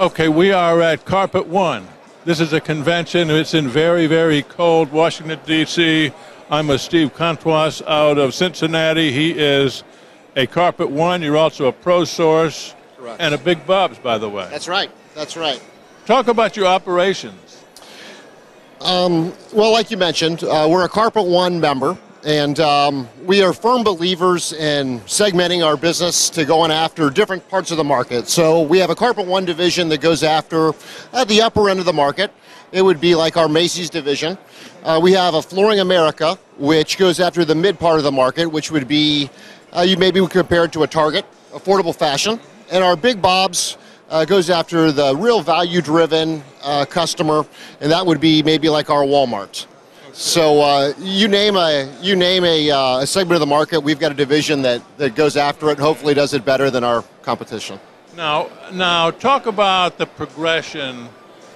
Okay, we are at Carpet One. This is a convention. It's in very, very cold Washington, D.C. I'm with Steve Contois out of Cincinnati. He is a Carpet One. You're also a ProSource. Correct. And a Big Bob's, by the way. That's right. That's right. Talk about your operations. Well, like you mentioned, we're a Carpet One member. And we are firm believers in segmenting our business to going after different parts of the market. So we have a Carpet One division that goes after the upper end of the market. It would be like our Macy's division. We have a Flooring America, which goes after the mid part of the market, which would be, you maybe compare it to a Target, affordable fashion. And our Big Bob's goes after the real value-driven customer, and that would be maybe like our Walmart. So you name a segment of the market, we've got a division that goes after it, hopefully does it better than our competition. Now talk about the progression.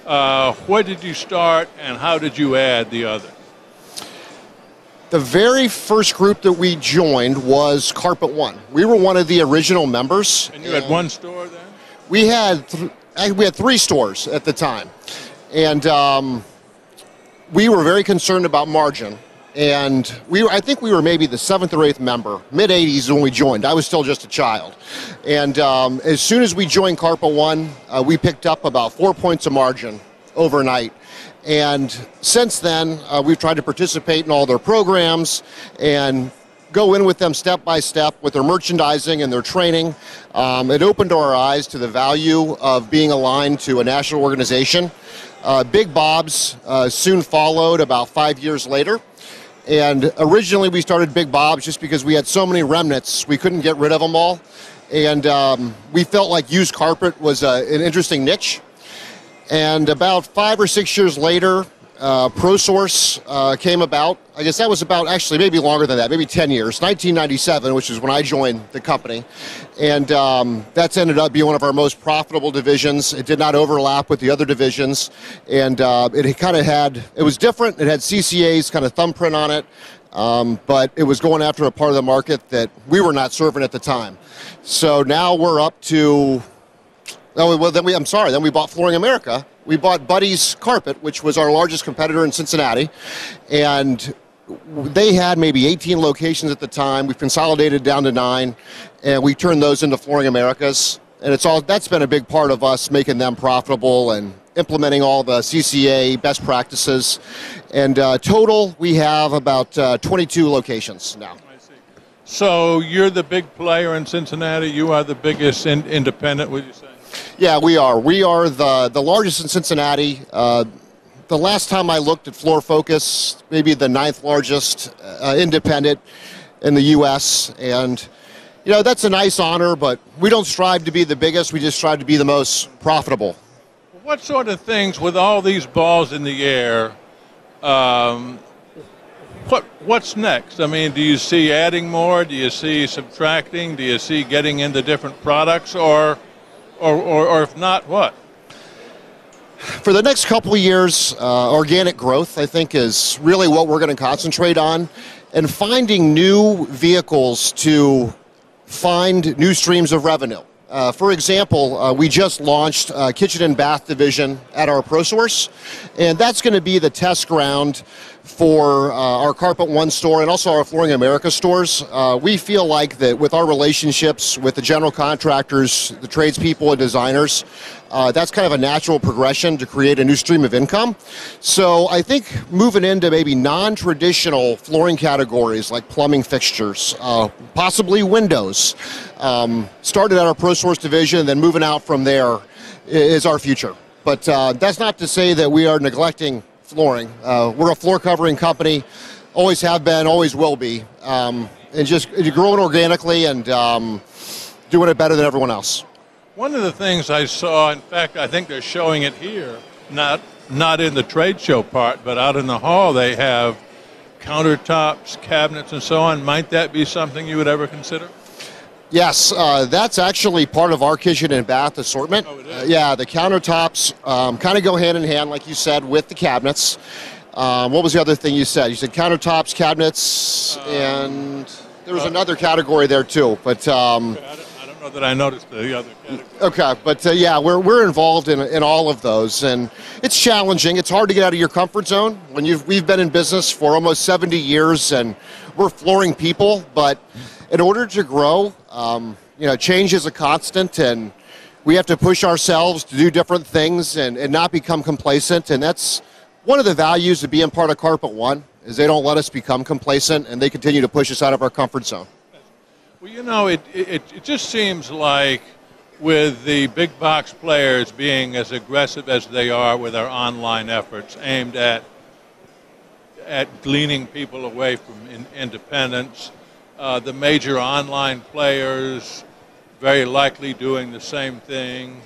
Where did you start and how did you add the other? The very first group that we joined was Carpet One. We were one of the original members. And you had one store then? We had 3 stores at the time. And we were very concerned about margin, and I think we were maybe the 7th or 8th member, mid-'80s when we joined. I was still just a child. And as soon as we joined Carpet One, we picked up about 4 points of margin overnight. And since then, we've tried to participate in all their programs and go in with them step by step with their merchandising and their training. It opened our eyes to the value of being aligned to a national organization. Big Bob's soon followed about 5 years later. And originally we started Big Bob's just because we had so many remnants, we couldn't get rid of them all. And we felt like used carpet was an interesting niche. And about 5 or 6 years later, ProSource came about. I guess that was about, actually, maybe longer than that, maybe 10 years, 1997, which is when I joined the company. And that's ended up being one of our most profitable divisions. It did not overlap with the other divisions. And it kind of had, it was different. It had CCA's kind of thumbprint on it. But it was going after a part of the market that we were not serving at the time. So now we're up to, then we bought Flooring America. We bought Buddy's Carpet, which was our largest competitor in Cincinnati, and they had maybe 18 locations at the time. We've consolidated down to 9, and we turned those into Flooring Americas. And that's been a big part of us making them profitable and implementing all the CCA best practices. And total, we have about 22 locations now. I see. So you're the big player in Cincinnati. You are the biggest independent, would you say? Yeah, we are. We are the largest in Cincinnati. The last time I looked at Floor Focus, maybe the 9th largest independent in the U.S. And, you know, that's a nice honor, but we don't strive to be the biggest. We just strive to be the most profitable. What sort of things, with all these balls in the air, what's next? I mean, do you see adding more? Do you see subtracting? Do you see getting into different products? Or if not, what? For the next couple of years, organic growth, I think, is really what we're going to concentrate on, and finding new vehicles to find new streams of revenue. For example, we just launched a kitchen and bath division at our ProSource, and that's going to be the test ground for our Carpet One store and also our Flooring America stores. We feel like that with our relationships with the general contractors, the tradespeople and designers, that's kind of a natural progression to create a new stream of income. So I think moving into maybe non-traditional flooring categories like plumbing fixtures, possibly windows, started at our ProSource division, then moving out from there is our future. But that's not to say that we are neglecting flooring. We're a floor covering company, always have been, always will be, and just growing organically and doing it better than everyone else. One of the things I saw, in fact, I think they're showing it here, not in the trade show part, but out in the hall, they have countertops, cabinets, and so on. Might that be something you would ever consider? Yes, that's actually part of our kitchen and bath assortment. Oh, it is? Yeah, the countertops kind of go hand in hand, like you said, with the cabinets. What was the other thing you said? You said countertops, cabinets, and there was another category there too. But I don't know that I noticed the other category. okay, but yeah, we're involved in all of those, and it's challenging. It's hard to get out of your comfort zone when we've been in business for almost 70 years, and we're flooring people, but in order to grow, change is a constant, and we have to push ourselves to do different things and not become complacent. And that's one of the values of being part of Carpet One, is they don't let us become complacent, and they continue to push us out of our comfort zone. Well, it just seems like with the big box players being as aggressive as they are with their online efforts aimed at gleaning people away from independence, the major online players very likely doing the same thing,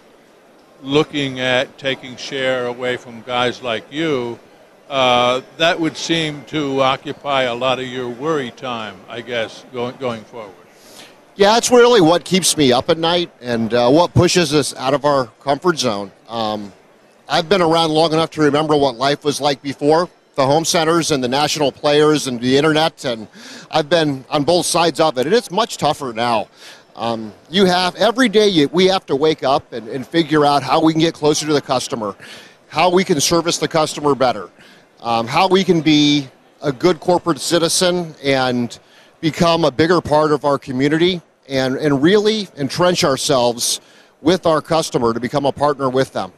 looking at taking share away from guys like you, that would seem to occupy a lot of your worry time, I guess, going forward. Yeah, it's really what keeps me up at night and what pushes us out of our comfort zone. I've been around long enough to remember what life was like before the home centers and the national players and the internet, and I've been on both sides of it, and it's much tougher now. Every day we have to wake up and figure out how we can get closer to the customer, how we can service the customer better, how we can be a good corporate citizen and become a bigger part of our community and really entrench ourselves with our customer to become a partner with them.